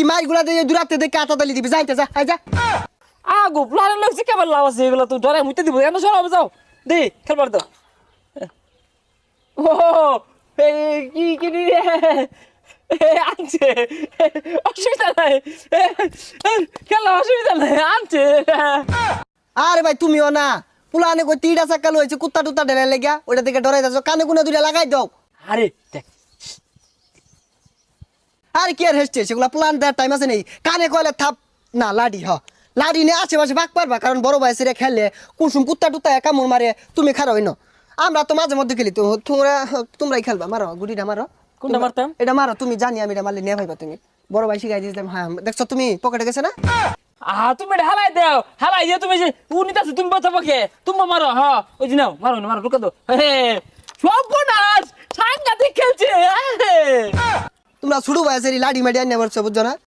কি মাইগুলা দিয়ে দূরাতে দেখে আতা তালি দিবি যাইতে যা যা আগো প্লান লাগছে কেবল লাভ আছে এগুলো তো ডরে মুইতে দিব এনে সরাবে যাও দে খেলবার দাও ও এই কি কি রে আনছে অসুবিধা নাই খেলা অসুবিধা নাই আনছে আরে ভাই তুমিও না পুলানে কই তিনটা চাকা লইছে কুত্তা টুত্তা ঢেলে লেগা ওইটা দেখে ডরাই যাচ্ছ কানে কোনে দুইটা লাগাই দাও আরে দেখ আরে কি আর হেসছে সেগুলা প্লান দেওয়ার টাইম আছে নেই কানে কইলে থাপ না লাডি লাডি নিয়ে আশেপাশে ভাগ পারবা কারণ বড় বয়সে খেললে কুসুম কুত্তা টুত্তা কামড় মারে তুমি খারাপ হইনো আমরা তো মাঝে মধ্যে খেলি তো তোমরাই খেলবা মারো গুডিটা মারো কোনটা মারতাম এটা মারো তুমি জানি আমি এটা মারলে নিয়ে ভাইবা তুমি বড় ভাই শিখাই দিয়েছিলাম হ্যাঁ দেখছো তুমি পকেটে গেছে না তুমি এটা হালাই দাও হালাই দিয়ে তুমি যে উনি আছে তুমি বাঁচাবো কে তুমি মারো হ্যাঁ ওই যে নাও মারো মারো ঢুকে দাও সর্বনাশ সাংঘাতিক খেলছে তোমরা ছোট বয়সের লাডি মাডি আনিয়ে মারছো বুঝছো না